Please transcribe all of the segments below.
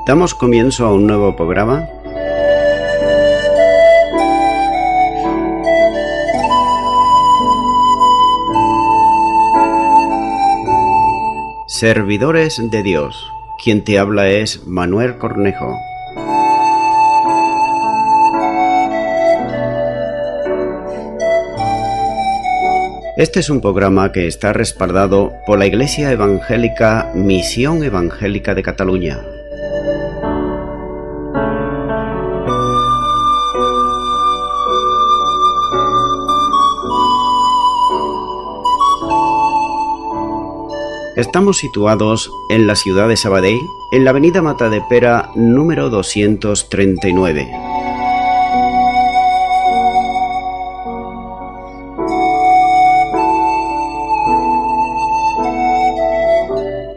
Damos comienzo a un nuevo programa. Servidores de Dios. Quien te habla es Manuel Cornejo. Este es un programa que está respaldado por la Iglesia Evangélica Misión Evangélica de Cataluña. Estamos situados en la ciudad de Sabadell, en la avenida Matadepera número 239.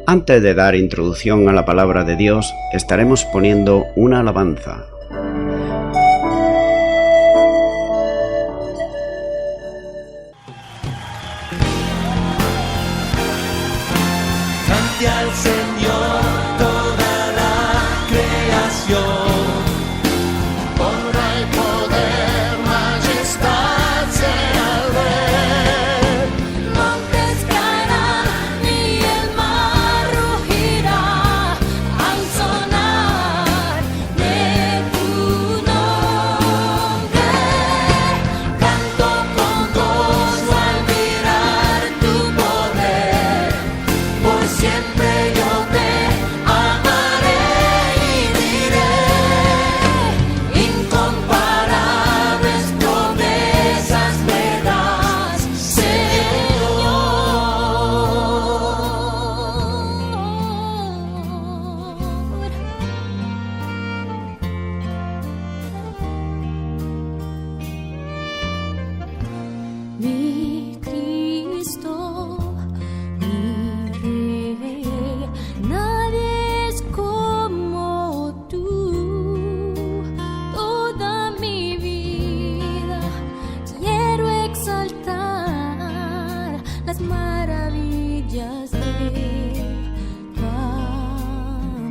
Antes de dar introducción a la palabra de Dios, estaremos poniendo una alabanza. Cante al Señor toda la creación, honra y poder, majestad sea al Rey. Montes caerán y el mar rugirá al sonar de tu nombre. Canto con gozo al mirar tu poder, por siempre yo te amaré y diré, incomparables promesas me das, Señor. Mi Cristo, mi Rey, nadie es como tú. Toda mi vida quiero exaltar las maravillas de tu amor.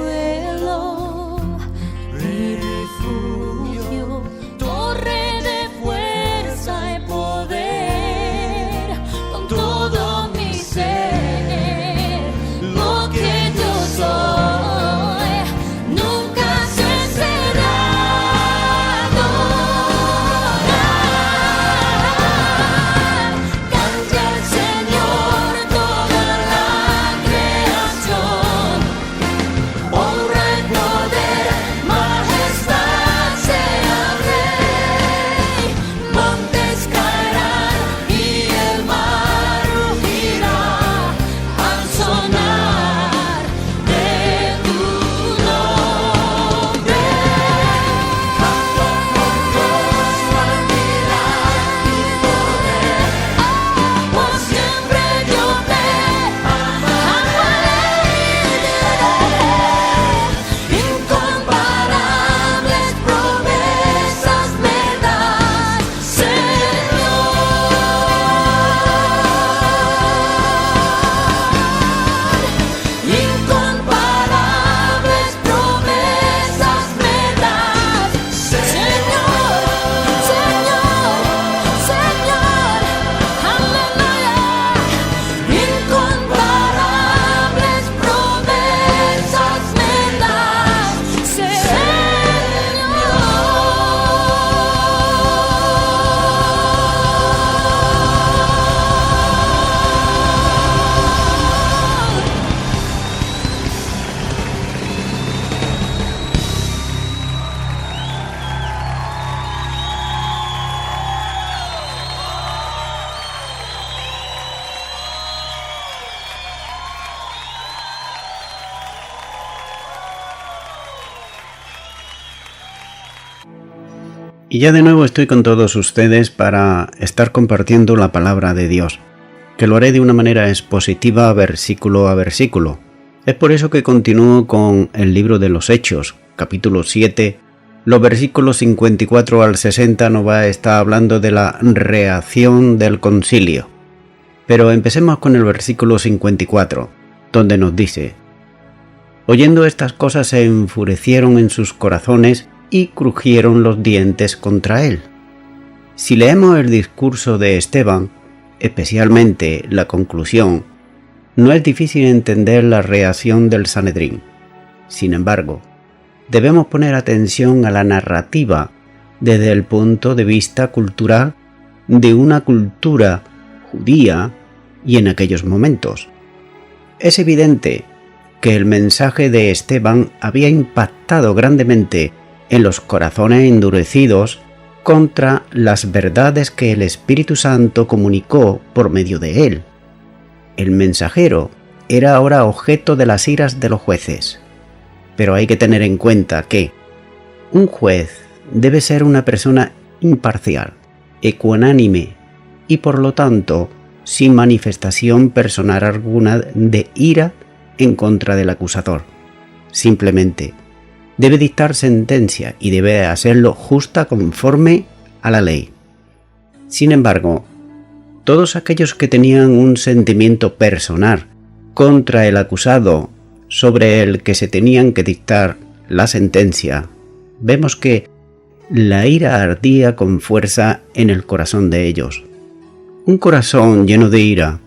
Consuelo, mi refugio, torre de fuerza y poder, con todo mi ser, lo que yo soy, nunca cesará de adorar. Cante al Señor toda la creación, honra y poder, majestad sea al Rey. Montes caerán y el mar rugirá al sonar de tu nombre. Canto con gozo al mirar tu poder, por siempre yo te amaré y diré, incomparables promesas me das, Señor. Incomparables promesas me das, Señor, Señor, Señor, aleluya. Incomparables promesas me das, Y ya de nuevo estoy con todos ustedes para estar compartiendo la palabra de Dios, que lo haré de una manera expositiva versículo a versículo. Es por eso que continúo con el libro de los Hechos, capítulo 7, los versículos 54 al 60 nos va a estar hablando de la reacción del concilio. Pero empecemos con el versículo 54, donde nos dice: oyendo estas cosas se enfurecieron en sus corazones y crujieron los dientes contra él. Si leemos el discurso de Esteban, especialmente la conclusión, no es difícil entender la reacción del Sanedrín. Sin embargo, debemos poner atención a la narrativa desde el punto de vista cultural de una cultura judía y en aquellos momentos. Es evidente que el mensaje de Esteban había impactado grandemente en los corazones endurecidos contra las verdades que el Espíritu Santo comunicó por medio de él. El mensajero era ahora objeto de las iras de los jueces, pero hay que tener en cuenta que un juez debe ser una persona imparcial, ecuánime y por lo tanto sin manifestación personal alguna de ira en contra del acusador. Simplemente debe dictar sentencia y debe hacerlo justa conforme a la ley. Sin embargo, todos aquellos que tenían un sentimiento personal contra el acusado sobre el que se tenían que dictar la sentencia, vemos que la ira ardía con fuerza en el corazón de ellos. Un corazón lleno de ira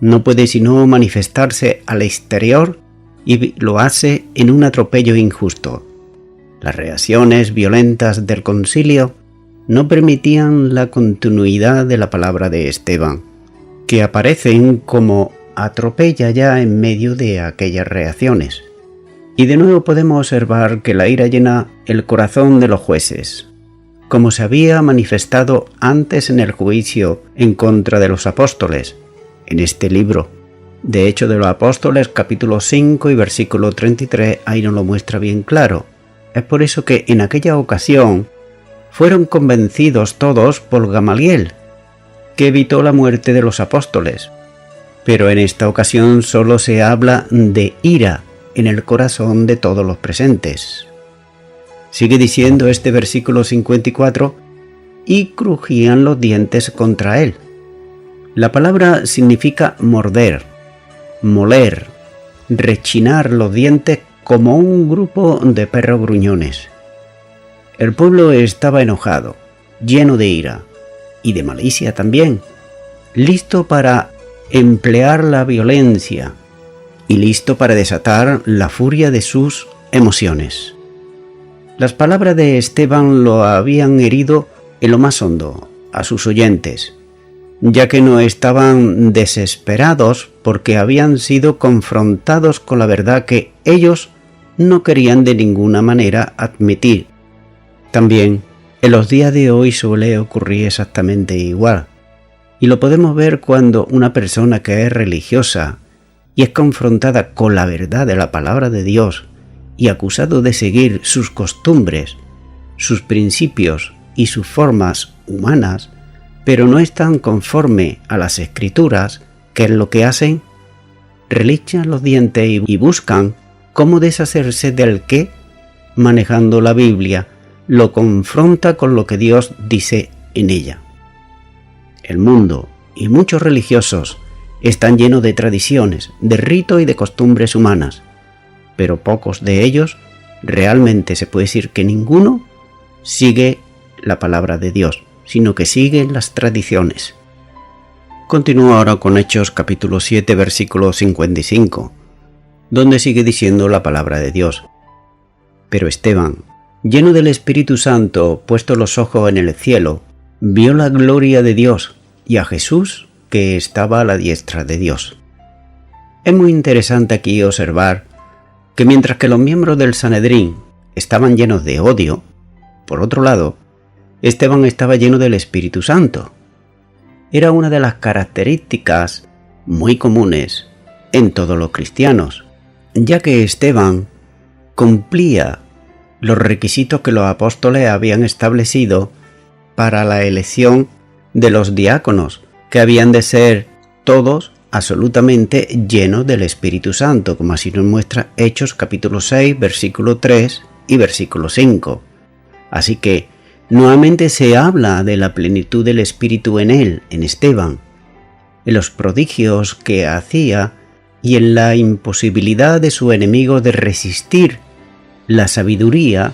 no puede sino manifestarse al exterior y lo hace en un atropello injusto. Las reacciones violentas del concilio no permitían la continuidad de la palabra de Esteban, que aparecen como atropella ya en medio de aquellas reacciones. Y de nuevo podemos observar que la ira llena el corazón de los jueces, como se había manifestado antes en el juicio en contra de los apóstoles, en este libro. De Hechos de los Apóstoles, capítulo 5 y versículo 33, ahí nos lo muestra bien claro. Es por eso que en aquella ocasión fueron convencidos todos por Gamaliel, que evitó la muerte de los apóstoles. Pero en esta ocasión solo se habla de ira en el corazón de todos los presentes. Sigue diciendo este versículo 54, y crujían los dientes contra él. La palabra significa morder, moler, rechinar los dientes como un grupo de perros gruñones. El pueblo estaba enojado, lleno de ira y de malicia también, listo para emplear la violencia y listo para desatar la furia de sus emociones. Las palabras de Esteban lo habían herido en lo más hondo a sus oyentes, ya que no estaban desesperados porque habían sido confrontados con la verdad que ellos no querían de ninguna manera admitir. También en los días de hoy suele ocurrir exactamente igual, y lo podemos ver cuando una persona que es religiosa y es confrontada con la verdad de la palabra de Dios y acusado de seguir sus costumbres, sus principios y sus formas humanas, pero no están conforme a las Escrituras, ¿qué es lo que hacen? Relichan los dientes y buscan cómo deshacerse del que, manejando la Biblia, lo confronta con lo que Dios dice en ella. El mundo y muchos religiosos están llenos de tradiciones, de ritos y de costumbres humanas, pero pocos de ellos, realmente se puede decir que ninguno, sigue la palabra de Dios, sino que siguen las tradiciones. Continúa ahora con Hechos capítulo 7 versículo 55, donde sigue diciendo la palabra de Dios. Pero Esteban, lleno del Espíritu Santo, puesto los ojos en el cielo, vio la gloria de Dios y a Jesús que estaba a la diestra de Dios. Es muy interesante aquí observar que mientras que los miembros del Sanedrín estaban llenos de odio, por otro lado, Esteban estaba lleno del Espíritu Santo. Era una de las características muy comunes en todos los cristianos, ya que Esteban cumplía los requisitos que los apóstoles habían establecido para la elección de los diáconos, que habían de ser todos absolutamente llenos del Espíritu Santo, como así nos muestra Hechos capítulo 6, versículo 3 y versículo 5. Así que nuevamente se habla de la plenitud del Espíritu en él, en Esteban. en los prodigios que hacía y en la imposibilidad de su enemigo de resistir la sabiduría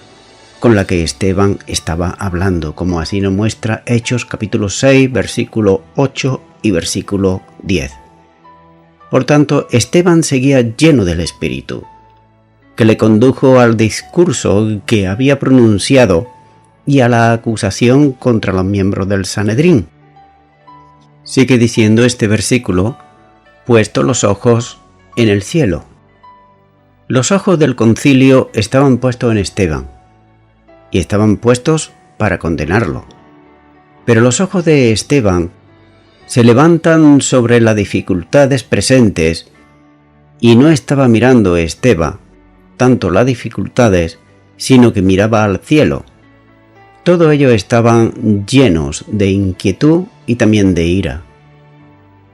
con la que Esteban estaba hablando, como así nos muestra Hechos capítulo 6, versículo 8 y versículo 10. Por tanto, Esteban seguía lleno del Espíritu, que le condujo al discurso que había pronunciado y a la acusación contra los miembros del Sanedrín. Sigue diciendo este versículo: puesto los ojos en el cielo. Los ojos del concilio estaban puestos en Esteban, y estaban puestos para condenarlo. Pero los ojos de Esteban se levantan sobre las dificultades presentes, y no estaba mirando Esteban tanto las dificultades, sino que miraba al cielo. Todo ello estaban llenos de inquietud y también de ira.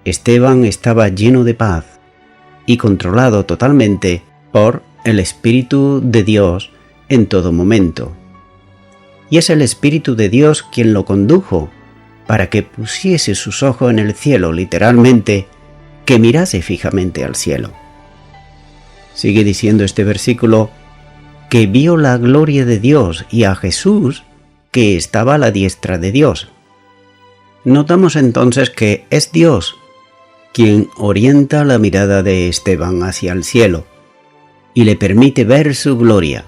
Esteban estaba lleno de paz y controlado totalmente por el Espíritu de Dios en todo momento. Y es el Espíritu de Dios quien lo condujo para que pusiese sus ojos en el cielo, literalmente, que mirase fijamente al cielo. Sigue diciendo este versículo que vio la gloria de Dios y a Jesús que estaba a la diestra de Dios. Notamos entonces que es Dios quien orienta la mirada de Esteban hacia el cielo y le permite ver su gloria.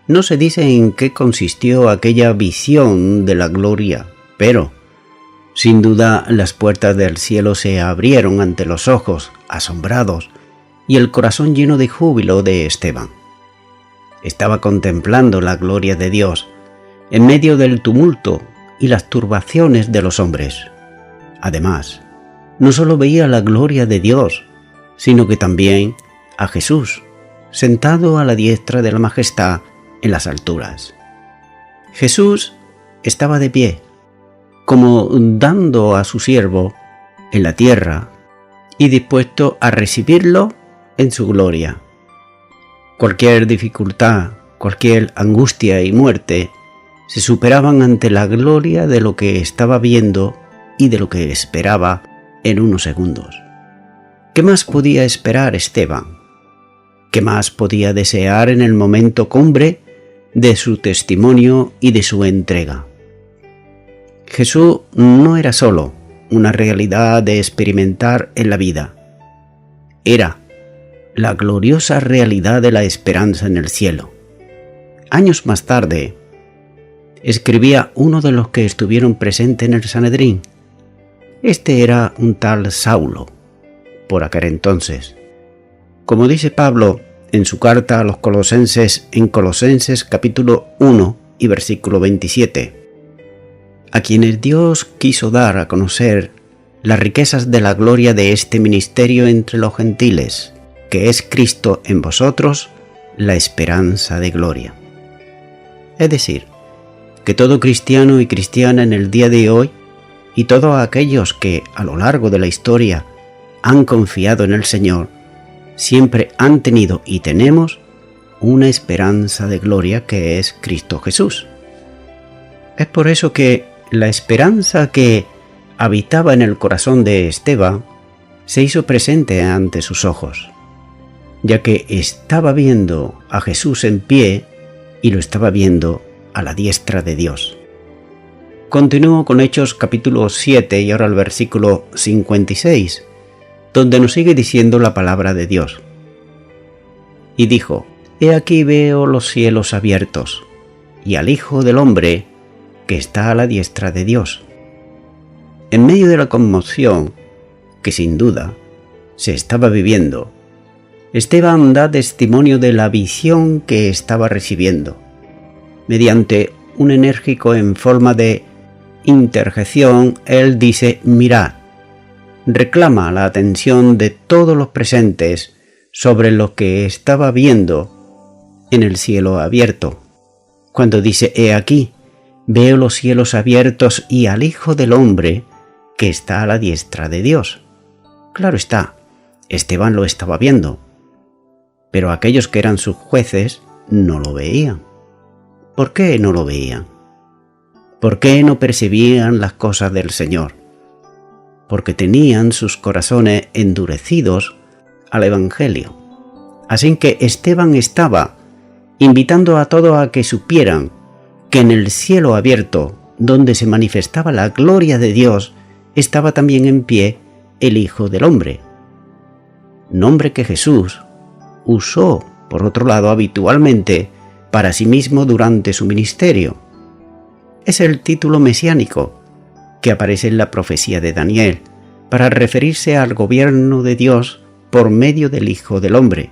No se dice en qué consistió aquella visión de la gloria, pero, sin duda, las puertas del cielo se abrieron ante los ojos asombrados y el corazón lleno de júbilo de Esteban. Estaba contemplando la gloria de Dios en medio del tumulto y las turbaciones de los hombres. Además, no solo veía la gloria de Dios, sino que también a Jesús, sentado a la diestra de la majestad en las alturas. Jesús estaba de pie, como dando a su siervo en la tierra y dispuesto a recibirlo en su gloria. Cualquier dificultad, cualquier angustia y muerte se superaban ante la gloria de lo que estaba viendo y de lo que esperaba en unos segundos. ¿Qué más podía esperar Esteban? ¿Qué más podía desear en el momento cumbre de su testimonio y de su entrega? Jesús no era solo una realidad de experimentar en la vida. Era la gloriosa realidad de la esperanza en el cielo. Años más tarde, escribía uno de los que estuvieron presentes en el Sanedrín. Este era un tal Saulo, por aquel entonces. Como dice Pablo en su carta a los Colosenses, en Colosenses capítulo 1 y versículo 27, a quienes Dios quiso dar a conocer las riquezas de la gloria de este ministerio entre los gentiles, que es Cristo en vosotros, la esperanza de gloria. Es decir, que todo cristiano y cristiana en el día de hoy, y todos aquellos que a lo largo de la historia han confiado en el Señor, siempre han tenido y tenemos una esperanza de gloria que es Cristo Jesús. Es por eso que la esperanza que habitaba en el corazón de Esteban se hizo presente ante sus ojos, ya que estaba viendo a Jesús en pie y lo estaba viendo a la diestra de Dios. Continúo con Hechos capítulo 7 y ahora el versículo 56, donde nos sigue diciendo la palabra de Dios. Y dijo: He aquí veo los cielos abiertos, y al Hijo del Hombre que está a la diestra de Dios. En medio de la conmoción que sin duda se estaba viviendo, Esteban da testimonio de la visión que estaba recibiendo. Mediante un enérgico en forma de interjección, él dice: mirad. Reclama la atención de todos los presentes sobre lo que estaba viendo en el cielo abierto. Cuando dice: he aquí, veo los cielos abiertos y al Hijo del Hombre que está a la diestra de Dios. Claro está, Esteban lo estaba viendo, pero aquellos que eran sus jueces no lo veían. ¿Por qué no lo veían? ¿Por qué no percibían las cosas del Señor? porque tenían sus corazones endurecidos al Evangelio. Así que Esteban estaba invitando a todos a que supieran que en el cielo abierto, donde se manifestaba la gloria de Dios, estaba también en pie el Hijo del Hombre, nombre que Jesús usó, por otro lado, habitualmente para sí mismo durante su ministerio. Es el título mesiánico que aparece en la profecía de Daniel para referirse al gobierno de Dios por medio del Hijo del Hombre,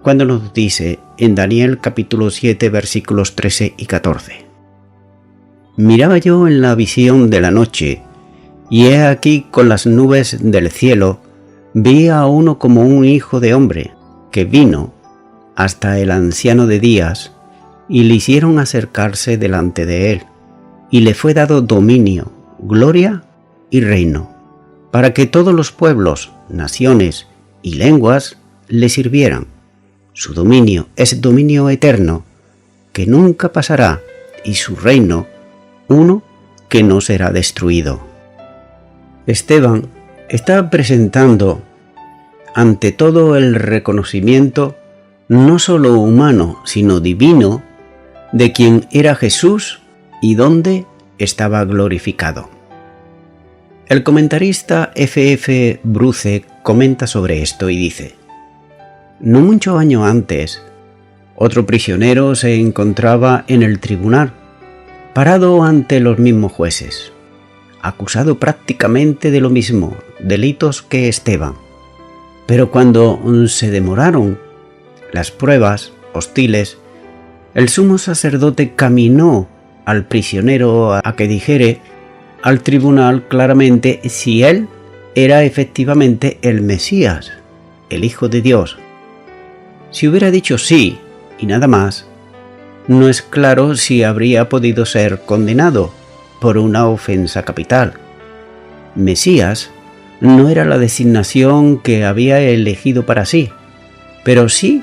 cuando nos dice en Daniel capítulo 7 versículos 13 y 14: Miraba yo en la visión de la noche, y he aquí con las nubes del cielo vi a uno como un hijo de hombre, que vino hasta el anciano de días, y le hicieron acercarse delante de él, y le fue dado dominio, gloria y reino, para que todos los pueblos, naciones y lenguas le sirvieran. Su dominio es dominio eterno, que nunca pasará, y su reino, uno que no será destruido. Esteban está presentando ante todo el reconocimiento no solo humano, sino divino, de quien era Jesús y dónde estaba glorificado. El comentarista F.F. Bruce comenta sobre esto y dice: no muchos años antes, otro prisionero se encontraba en el tribunal, parado ante los mismos jueces, acusado prácticamente de lo mismo, delitos que Esteban. Pero cuando se demoraron las pruebas hostiles, el sumo sacerdote caminó al prisionero a que dijere al tribunal claramente si él era efectivamente el Mesías, el Hijo de Dios. Si hubiera dicho sí y nada más, no es claro si habría podido ser condenado por una ofensa capital. Mesías no era la designación que había elegido para sí, pero si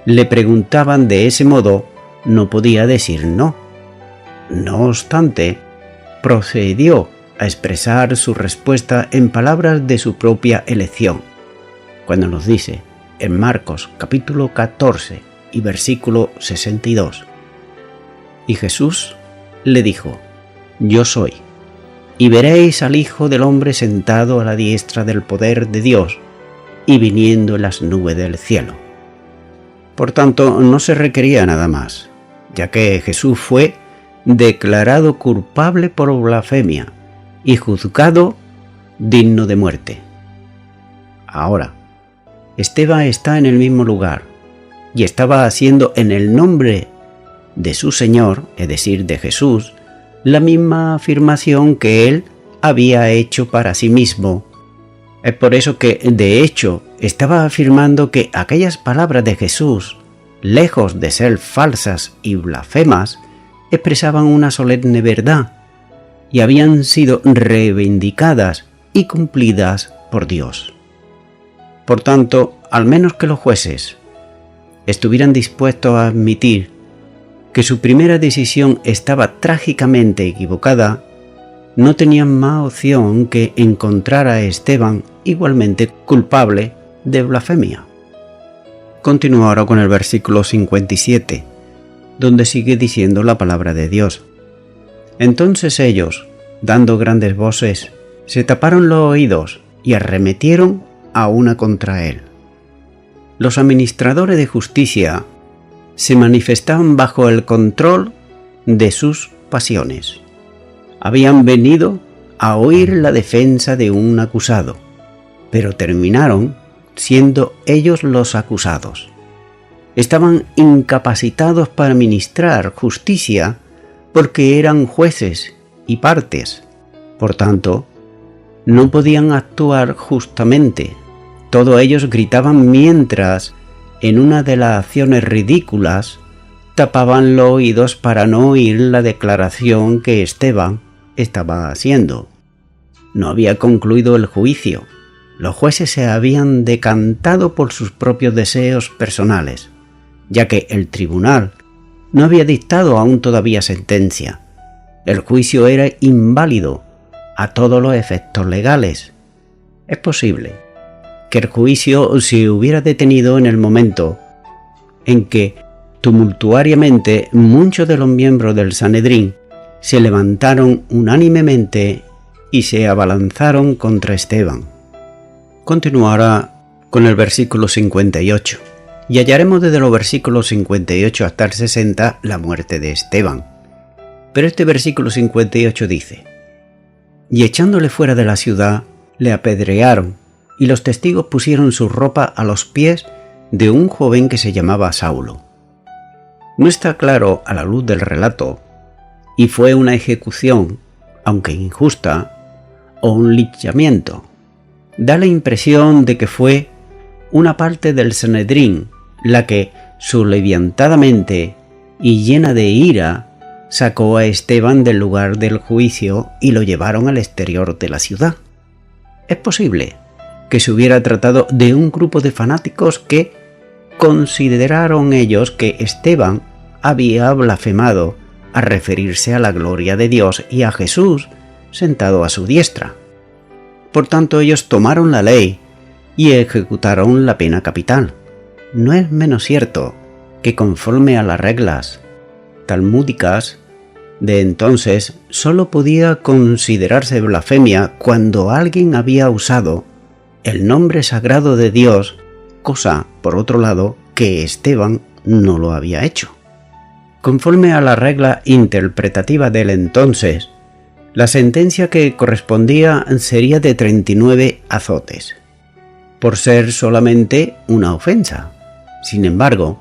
le preguntaban de ese modo, no podía decir no. No obstante, procedió a expresar su respuesta en palabras de su propia elección, cuando nos dice en Marcos capítulo 14 y versículo 62: Y Jesús le dijo: Yo soy, y veréis al Hijo del Hombre sentado a la diestra del poder de Dios y viniendo en las nubes del cielo. Por tanto, no se requería nada más, ya que Jesús fue declarado culpable por blasfemia y juzgado digno de muerte. Ahora, Esteban está en el mismo lugar y estaba haciendo en el nombre de su Señor, es decir, de Jesús, la misma afirmación que él había hecho para sí mismo. Es por eso que, de hecho, estaba afirmando que aquellas palabras de Jesús, lejos de ser falsas y blasfemas, expresaban una solemne verdad y habían sido reivindicadas y cumplidas por Dios. Por tanto, al menos que los jueces estuvieran dispuestos a admitir que su primera decisión estaba trágicamente equivocada, no tenían más opción que encontrar a Esteban igualmente culpable de blasfemia. Continúa ahora con el versículo 57, donde sigue diciendo la palabra de Dios. Entonces ellos, dando grandes voces, se taparon los oídos y arremetieron a una contra él. Los administradores de justicia se manifestaban bajo el control de sus pasiones. Habían venido a oír la defensa de un acusado, pero terminaron siendo ellos los acusados. Estaban incapacitados para ministrar justicia porque eran jueces y partes. Por tanto, no podían actuar justamente. Todos ellos gritaban mientras, en una de las acciones ridículas, tapaban los oídos para no oír la declaración que Esteban estaba haciendo. No había concluido el juicio. Los jueces se habían decantado por sus propios deseos personales, ya que el tribunal no había dictado aún todavía sentencia. El juicio era inválido a todos los efectos legales. Es posible que el juicio se hubiera detenido en el momento en que tumultuariamente muchos de los miembros del Sanedrín se levantaron unánimemente y se abalanzaron contra Esteban. Continuará con el versículo 58, y hallaremos desde los versículos 58 hasta el 60 la muerte de Esteban. Pero este versículo 58 dice: y echándole fuera de la ciudad, le apedrearon, y los testigos pusieron su ropa a los pies de un joven que se llamaba Saulo. No está claro a la luz del relato, y fue una ejecución, aunque injusta, o un linchamiento. Da la impresión de que fue una parte del Sanedrín la que, soleviantadamente y llena de ira, sacó a Esteban del lugar del juicio y lo llevaron al exterior de la ciudad. Es posible que se hubiera tratado de un grupo de fanáticos que consideraron ellos que Esteban había blasfemado al referirse a la gloria de Dios y a Jesús sentado a su diestra. Por tanto, ellos tomaron la ley y ejecutaron la pena capital. No es menos cierto que, conforme a las reglas talmúdicas de entonces, sólo podía considerarse blasfemia cuando alguien había usado el nombre sagrado de Dios, cosa, por otro lado, que Esteban no lo había hecho. Conforme a la regla interpretativa del entonces, la sentencia que correspondía sería de 39 azotes, por ser solamente una ofensa. Sin embargo,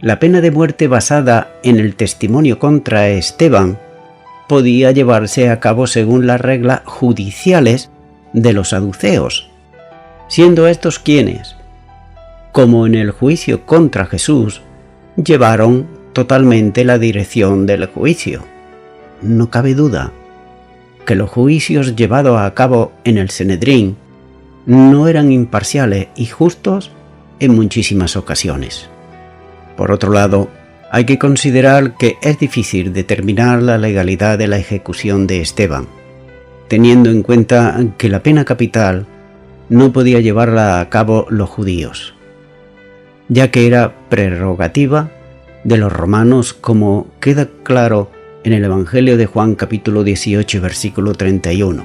la pena de muerte basada en el testimonio contra Esteban podía llevarse a cabo según las reglas judiciales de los saduceos, siendo estos quienes, como en el juicio contra Jesús, llevaron totalmente la dirección del juicio. No cabe duda que los juicios llevados a cabo en el Sanedrín no eran imparciales y justos en muchísimas ocasiones. Por otro lado, hay que considerar que es difícil determinar la legalidad de la ejecución de Esteban, teniendo en cuenta que la pena capital no podía llevarla a cabo los judíos, ya que era prerrogativa de los romanos, como queda claro en el Evangelio de Juan capítulo 18 versículo 31.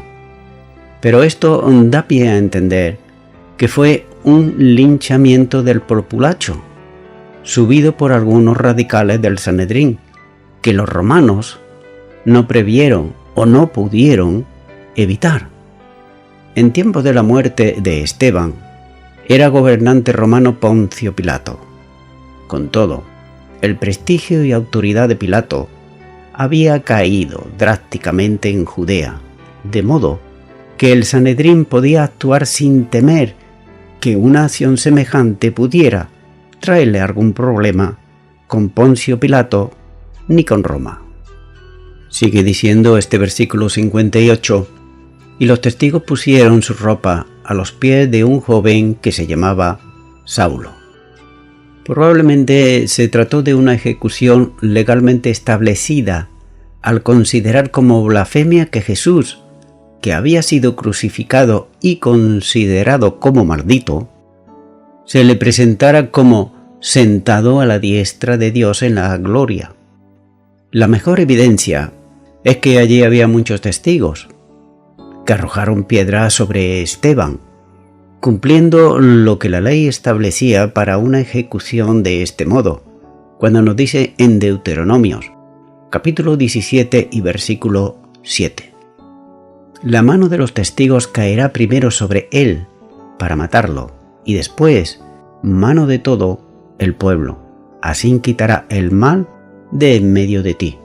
Pero esto da pie a entender que fue un linchamiento del populacho, subido por algunos radicales del Sanedrín, que los romanos no previeron o no pudieron evitar. En tiempo de la muerte de Esteban, era gobernante romano Poncio Pilato. Con todo, el prestigio y autoridad de Pilato había caído drásticamente en Judea, de modo que el Sanedrín podía actuar sin temer que una acción semejante pudiera traerle algún problema con Poncio Pilato ni con Roma. Sigue diciendo este versículo 58, y los testigos pusieron su ropa a los pies de un joven que se llamaba Saulo. Probablemente se trató de una ejecución legalmente establecida al considerar como blasfemia que Jesús, que había sido crucificado y considerado como maldito, se le presentara como sentado a la diestra de Dios en la gloria. La mejor evidencia es que allí había muchos testigos que arrojaron piedras sobre Esteban, cumpliendo lo que la ley establecía para una ejecución de este modo, cuando nos dice en Deuteronomios, capítulo 17 y versículo 7. La mano de los testigos caerá primero sobre él para matarlo, y después mano de todo el pueblo, así quitará el mal de en medio de ti.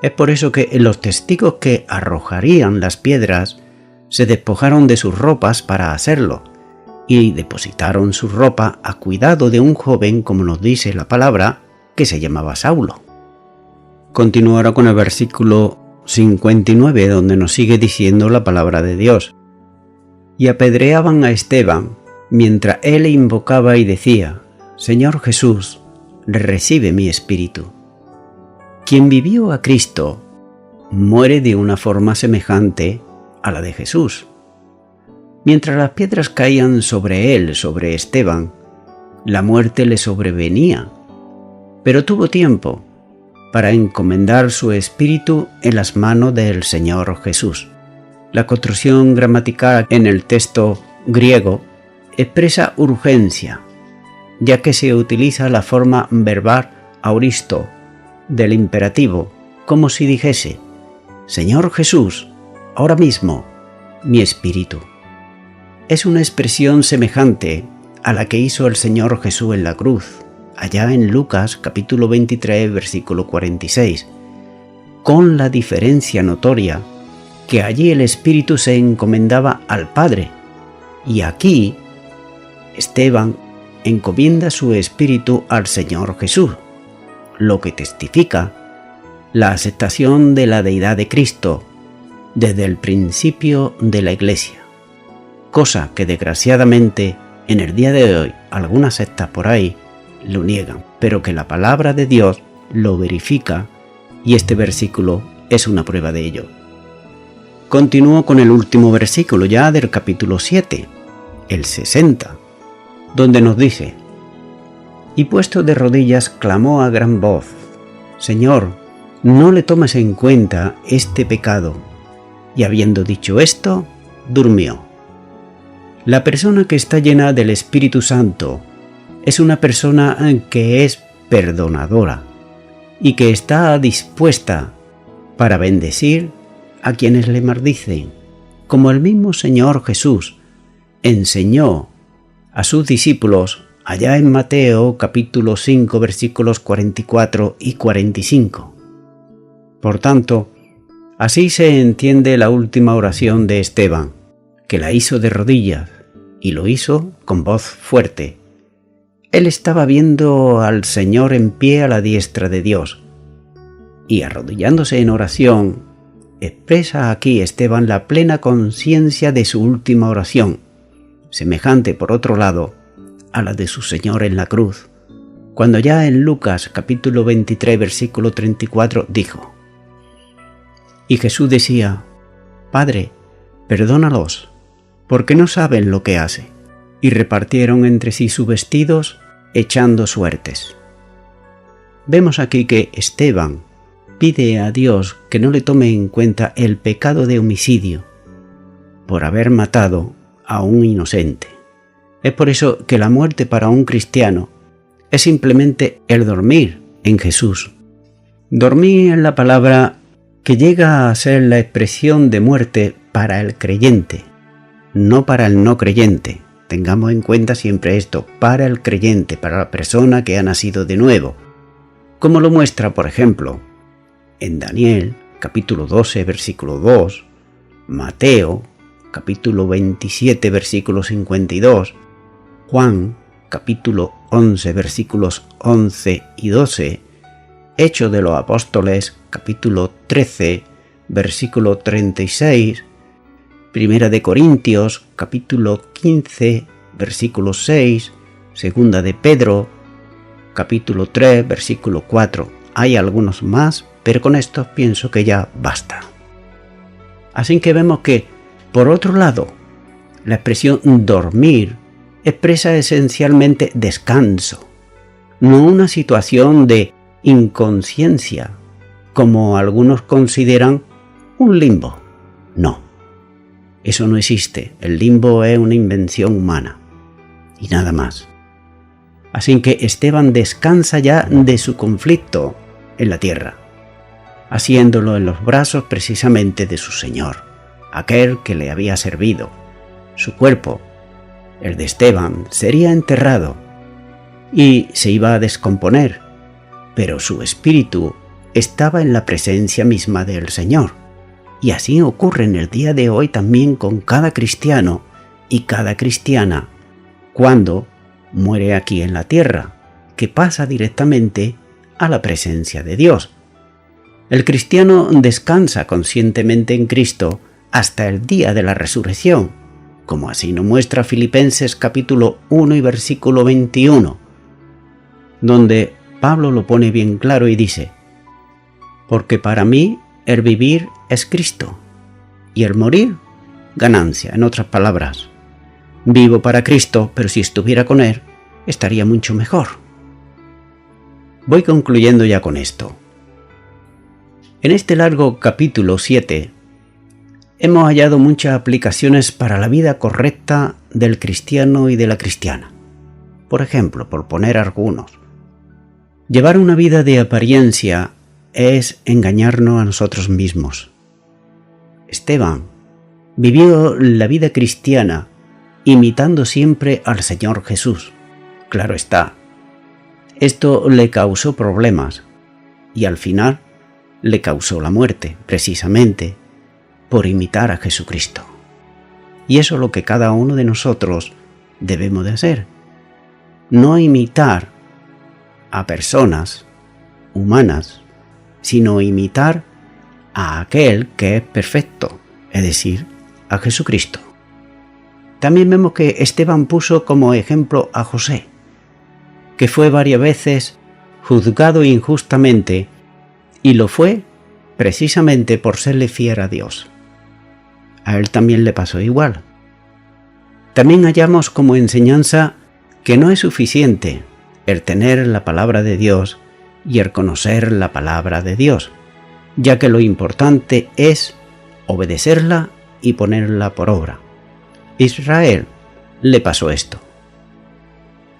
Es por eso que los testigos que arrojarían las piedras se despojaron de sus ropas para hacerlo, y depositaron su ropa a cuidado de un joven, como nos dice la palabra, que se llamaba Saulo. Continuará con el versículo 59, donde nos sigue diciendo la palabra de Dios. Y apedreaban a Esteban, mientras él invocaba y decía: Señor Jesús, recibe mi espíritu. Quien vivió a Cristo muere de una forma semejante a la de Jesús. Mientras las piedras caían sobre él, sobre Esteban, la muerte le sobrevenía, pero tuvo tiempo para encomendar su espíritu en las manos del Señor Jesús. La construcción gramatical en el texto griego expresa urgencia, ya que se utiliza la forma verbal auristo del imperativo, como si dijese: Señor Jesús, ahora mismo, mi espíritu. Es una expresión semejante a la que hizo el Señor Jesús en la cruz, allá en Lucas capítulo 23, versículo 46, con la diferencia notoria que allí el Espíritu se encomendaba al Padre, y aquí Esteban encomienda su espíritu al Señor Jesús, lo que testifica la aceptación de la deidad de Cristo desde el principio de la Iglesia, cosa que desgraciadamente en el día de hoy algunas sectas por ahí lo niegan, pero que la palabra de Dios lo verifica, y este versículo es una prueba de ello. Continúo con el último versículo ya del capítulo 7, el 60, donde nos dice: y puesto de rodillas clamó a gran voz: Señor, no le tomes en cuenta este pecado. Y habiendo dicho esto, durmió. La persona que está llena del Espíritu Santo es una persona que es perdonadora y que está dispuesta para bendecir a quienes le maldicen, como el mismo Señor Jesús enseñó a sus discípulos allá en Mateo capítulo 5 versículos 44 y 45. Por tanto, así se entiende la última oración de Esteban, que la hizo de rodillas y lo hizo con voz fuerte. Él estaba viendo al Señor en pie a la diestra de Dios, y arrodillándose en oración, expresa aquí Esteban la plena conciencia de su última oración, semejante por otro lado a la de su Señor en la cruz, cuando ya en Lucas capítulo 23 versículo 34 dijo: y Jesús decía: Padre, perdónalos, porque no saben lo que hacen. Y repartieron entre sí sus vestidos, echando suertes. Vemos aquí que Esteban pide a Dios que no le tome en cuenta el pecado de homicidio por haber matado a un inocente. Es por eso que la muerte para un cristiano es simplemente el dormir en Jesús. Dormir es la palabra que llega a ser la expresión de muerte para el creyente, no para el no creyente. Tengamos en cuenta siempre esto: para el creyente, para la persona que ha nacido de nuevo, como lo muestra, por ejemplo, en Daniel capítulo 12 versículo 2, Mateo capítulo 27 versículo 52, Juan capítulo 11 versículos 11 y 12, Hechos de los Apóstoles capítulo 13 versículo 36, Primera de Corintios capítulo 15 versículo 6, Segunda de Pedro capítulo 3 versículo 4. Hay algunos más, pero con estos pienso que ya basta. Así que vemos que, por otro lado, la expresión dormir expresa esencialmente descanso, no una situación de inconsciencia, como algunos consideran un limbo. No, eso no existe. El limbo es una invención humana y nada más. Así que Esteban descansa ya de su conflicto en la tierra, haciéndolo en los brazos precisamente de su Señor, aquel que le había servido. Su cuerpo, el de Esteban, sería enterrado y se iba a descomponer, pero su espíritu estaba en la presencia misma del Señor. Y así ocurre en el día de hoy también con cada cristiano y cada cristiana cuando muere aquí en la tierra, que pasa directamente a la presencia de Dios. El cristiano descansa conscientemente en Cristo hasta el día de la resurrección, como así nos muestra Filipenses capítulo 1 y versículo 21, donde Pablo lo pone bien claro y dice: porque para mí el vivir es Cristo y el morir, ganancia. En otras palabras, vivo para Cristo, pero si estuviera con Él, estaría mucho mejor. Voy concluyendo ya con esto. En este largo capítulo 7, hemos hallado muchas aplicaciones para la vida correcta del cristiano y de la cristiana. Por ejemplo, por poner algunos, llevar una vida de apariencia es engañarnos a nosotros mismos. Esteban vivió la vida cristiana imitando siempre al Señor Jesús. Claro está, esto le causó problemas y al final le causó la muerte, precisamente por imitar a Jesucristo. Y eso es lo que cada uno de nosotros debemos de hacer. No imitar a personas humanas, sino imitar a aquel que es perfecto, es decir, a Jesucristo. También vemos que Esteban puso como ejemplo a José, que fue varias veces juzgado injustamente y lo fue precisamente por serle fiel a Dios. A él también le pasó igual. También hallamos como enseñanza que no es suficiente el tener la palabra de Dios y el conocer la palabra de Dios, ya que lo importante es obedecerla y ponerla por obra. Israel le pasó esto.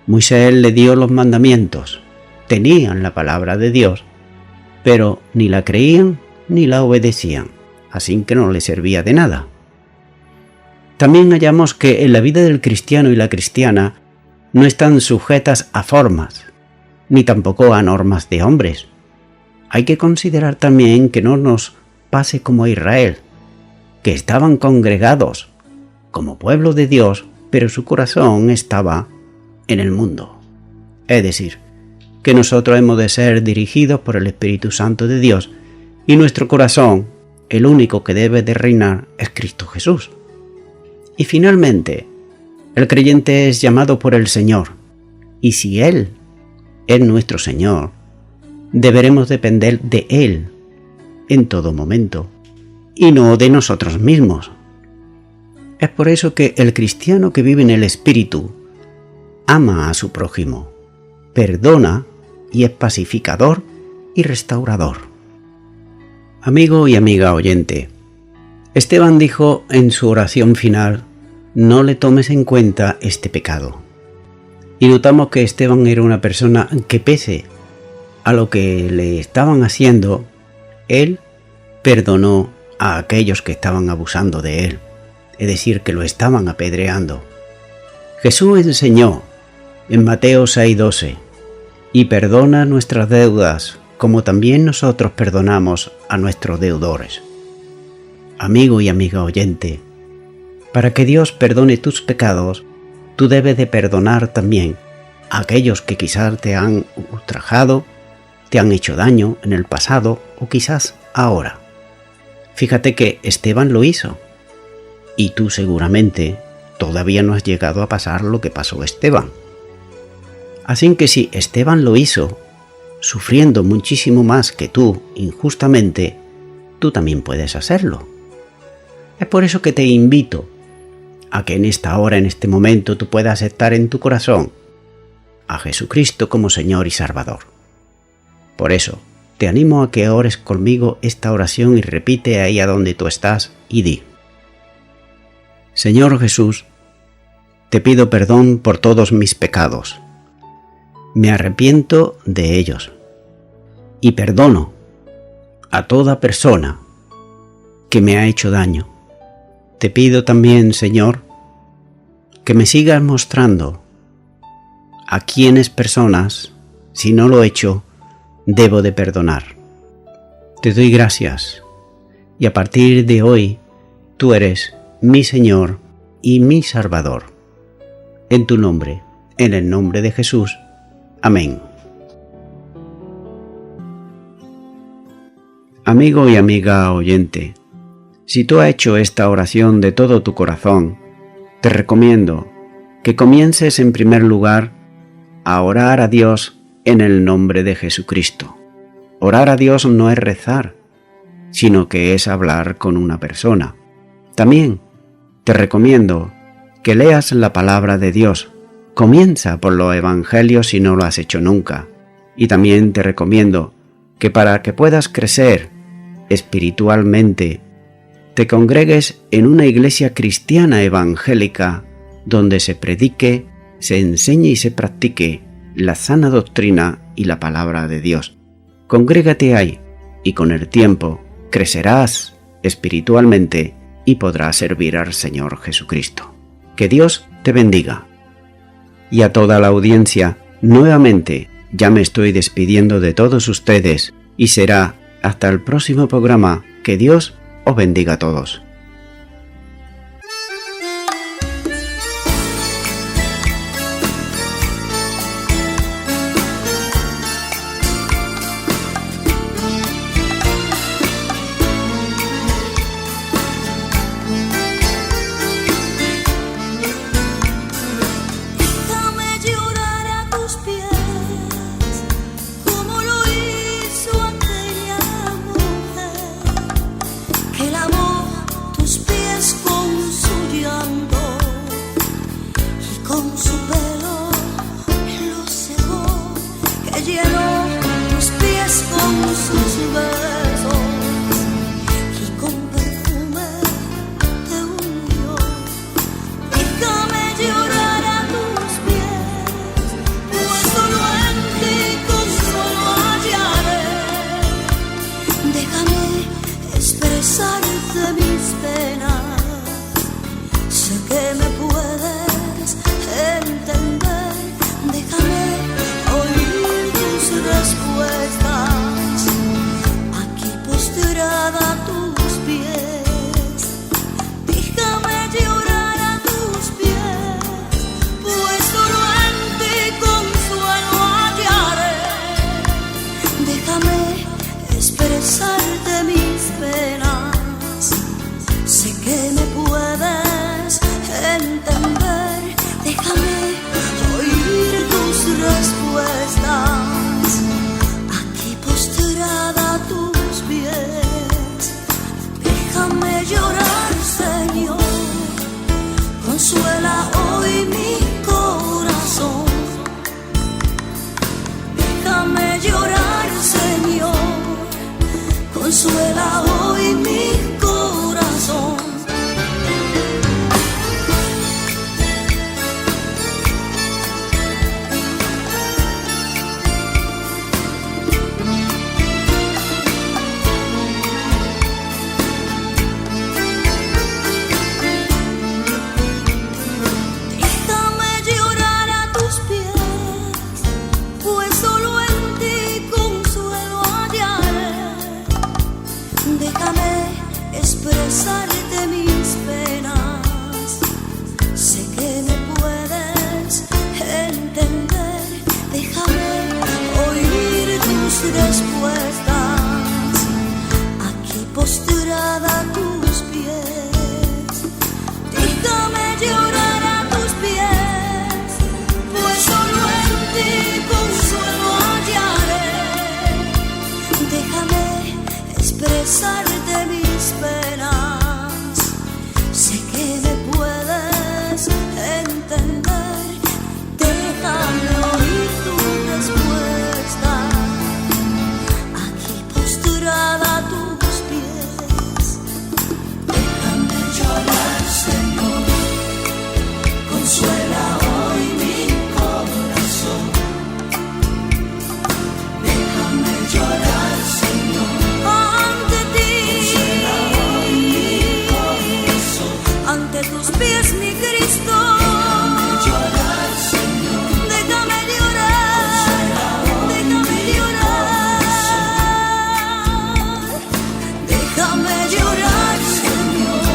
Moisés le dio los mandamientos, tenían la palabra de Dios, pero ni la creían ni la obedecían, así que no le servía de nada. También hallamos que en la vida del cristiano y la cristiana no están sujetas a formas, ni tampoco a normas de hombres. Hay que considerar también que no nos pase como a Israel, que estaban congregados como pueblo de Dios, pero su corazón estaba en el mundo. Es decir, que nosotros hemos de ser dirigidos por el Espíritu Santo de Dios y nuestro corazón, el único que debe de reinar, es Cristo Jesús. Y finalmente, el creyente es llamado por el Señor, y si Él es nuestro Señor, deberemos depender de Él en todo momento, y no de nosotros mismos. Es por eso que el cristiano que vive en el Espíritu ama a su prójimo, perdona y es pacificador y restaurador. Amigo y amiga oyente, Esteban dijo en su oración final: no le tomes en cuenta este pecado. Y notamos que Esteban era una persona que, pese a lo que le estaban haciendo, él perdonó a aquellos que estaban abusando de él, es decir, que lo estaban apedreando. Jesús enseñó en Mateo 6:12: y perdona nuestras deudas, como también nosotros perdonamos a nuestros deudores. Amigo y amiga oyente, para que Dios perdone tus pecados, tú debes de perdonar también a aquellos que quizás te han ultrajado, te han hecho daño en el pasado o quizás ahora. Fíjate que Esteban lo hizo, y tú seguramente todavía no has llegado a pasar lo que pasó Esteban. Así que si Esteban lo hizo, sufriendo muchísimo más que tú injustamente, tú también puedes hacerlo. Es por eso que te invito a que en esta hora, en este momento, tú puedas aceptar en tu corazón a Jesucristo como Señor y Salvador. Por eso, te animo a que ores conmigo esta oración y repite ahí a donde tú estás y di: Señor Jesús, te pido perdón por todos mis pecados. Me arrepiento de ellos y perdono a toda persona que me ha hecho daño. Te pido también, Señor, que me sigas mostrando a quiénes personas, si no lo he hecho, debo de perdonar. Te doy gracias y a partir de hoy tú eres mi Señor y mi Salvador. En tu nombre, en el nombre de Jesús. Amén. Amigo y amiga oyente, si tú has hecho esta oración de todo tu corazón, te recomiendo que comiences en primer lugar a orar a Dios en el nombre de Jesucristo. Orar a Dios no es rezar, sino que es hablar con una persona. También te recomiendo que leas la palabra de Dios. Comienza por los evangelios si no lo has hecho nunca. Y también te recomiendo que para que puedas crecer espiritualmente, te congregues en una iglesia cristiana evangélica donde se predique, se enseñe y se practique la sana doctrina y la palabra de Dios. Congrégate ahí y con el tiempo crecerás espiritualmente y podrás servir al Señor Jesucristo. Que Dios te bendiga. Y a toda la audiencia, nuevamente ya me estoy despidiendo de todos ustedes y será hasta el próximo programa. Que Dios os bendiga a todos. Consuela hoy mi corazón. Déjame llorar a tus pies, pues solo en ti consuelo hallaré. Déjame expresarte mis penas, sé que me puedes entender. Déjame oír tus respuestas, aquí postrada a tus pies. Déjame llorar a tus pies, pues solo en ti consuelo hallaré. Déjame expresarte mis penas, sé que me puedes entender. Déjame oír tu respuesta, aquí postrada a tus pies. Déjame llorar, Señor, consuela hoy mi corazón. Déjame llorar, Señor, ante tus pies, mi Cristo. Déjame llorar, Señor. Déjame llorar. Déjame llorar. Déjame llorar, Señor.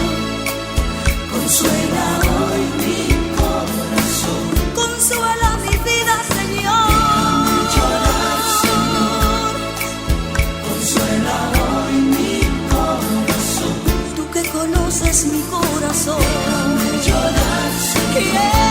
Consuela hoy mi corazón. Consuela mi vida, Señor. Déjame llorar, Señor. Consuela hoy mi corazón. Tú que conoces mi corazón. Déjame llorar, Señor.